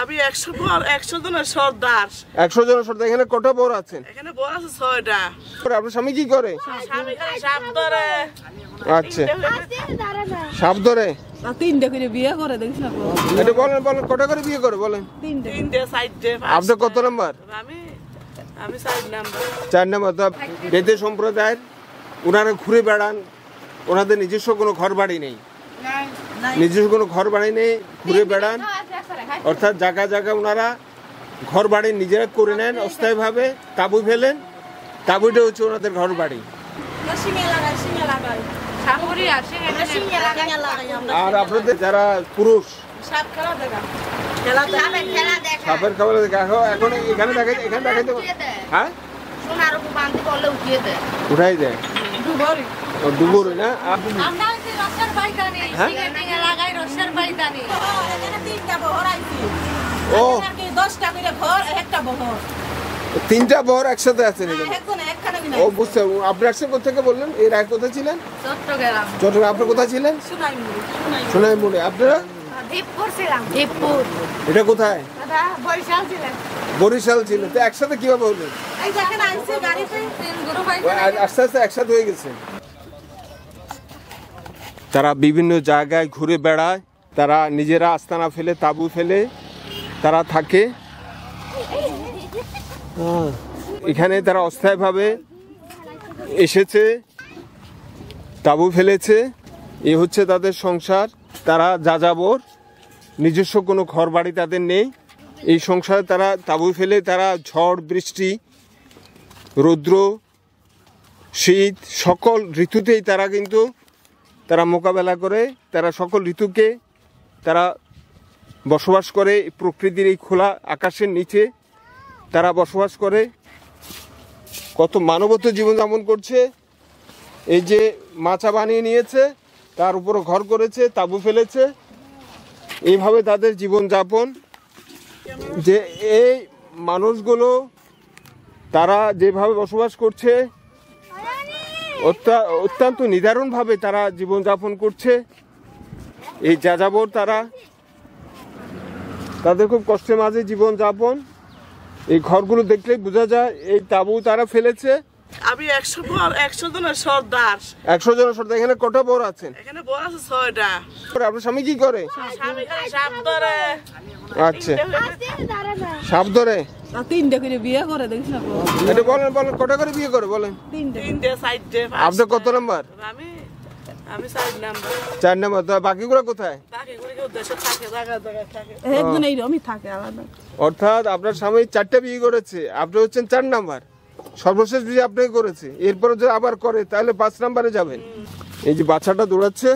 আমি 100 জনের সর্দার। 100 জনের সর্দার। এখানে কটা বর আছেন? এখানে বর আছে 6টা। আপনার স্বামী কি করে? স্বামী করে সাপ ধরে। আচ্ছা, সাপ ধরে। 3টে করে বিয়ে করে দেখিস না। এটা বলেন কটা করে বিয়ে করে বলেন? 3টে 4টে। আপনি কত নাম্বার? আমি 4 নাম্বার। 4 নাম্বার। তো বেদে সম্প্রদায়ের ওনারা ঘুরে বেড়ান, ওনাদের নিজস্ব কোনো ঘর বাড়ি নেই, নিজস্ব কোনো ঘর বাড়ি নেই, ঘুরে বেড়ান। অর্থাৎ জায়গা জায়গা ওনারা ঘর বাড়ি নিজেরা করে নেন অস্থায়ীভাবে, তাঁবু ফেলেন, তাঁবুটা হচ্ছে ওনাদের ঘর বাড়ি। আর আপনাদের যারা পুরুষ সাপের খাবার এখন এখানে দেখাইতে হ্যাঁ উঠাই দেয় ডুবুর না। ও 3টা বহর একসাথে আছেন এখানে। ও বুঝতে, আপনি আসছেন কোথা থেকে বললেন? এর আগে কোথায় ছিলেন? চট্টগ্রাম। আপনি কোথায় ছিলেন? সোনাইমুড়ি। আপনারা? এটা কোথায়? বরিশাল ছিল। তো একসাথে কিভাবে হলেন? আস্তে আস্তে একসাথে হয়ে গেছে। তারা বিভিন্ন জায়গায় ঘুরে বেড়ায়, তারা নিজেরা আস্তানা ফেলে, তাঁবু ফেলে তারা থাকে। এখানে তারা অস্থায়ীভাবে এসেছে, তাঁবু ফেলেছে, এ হচ্ছে তাদের সংসার। তারা যাযাবর, নিজস্ব কোনো ঘর বাড়ি তাদের নেই। এই সংসারে তারা তাঁবু ফেলে তারা ঝড় বৃষ্টি, রৌদ্র, শীত, সকল ঋতুতেই তারা কিন্তু তারা মোকাবেলা করে, তারা সকল ঋতুকে তারা বসবাস করে। প্রকৃতির এই খোলা আকাশের নিচে তারা বসবাস করে, কত মানবত জীবনযাপন করছে। এই যে মাচা বানিয়ে নিয়েছে, তার উপরে ঘর করেছে, তাঁবু ফেলেছে, এইভাবে তাদের জীবনযাপন। যে এই মানুষগুলো তারা যেভাবে বসবাস করছে, অত্যন্ত নিদারুণভাবে তারা জীবনযাপন করছে। এই যাযাবর তাদের খুব কষ্টের মাঝে জীবনযাপন। এই ঘরগুলো দেখলেই বোঝা যায় এই তাঁবু তারা ফেলেছে। আমি 100 জনের সর্দার। 100 জনের সর্দার। এখানে কটা বর আছেন? এখানে বর আছে 6টা। আপনার স্বামী কি করে? স্বামী করে সাপ ধরে। আচ্ছা, সাপ ধরে। 3টে করে বিয়ে করে দেখিস না। এটা বলেন কটা করে বিয়ে করে বলেন? 3টে 4টে। আপনি কত নাম্বার? আমি 4 নাম্বার। 4 নাম্বার। তো বাকিগুলো কোথায়? বাকিগুলো দেশে থাকে, জায়গা থাকে। একজন এইরকমই থাকে আলাদা। অর্থাৎ আপনার স্বামী 4টা বিয়ে করেছে, আপনি হচ্ছেন 4 নাম্বার। সর্বশেষ বিয়ে আপনাকে করেছে, এরপরে যদি আবার করে তাহলে 5 নাম্বারে যাবেন। এই যে বাচ্চাটা দৌড়াচ্ছে।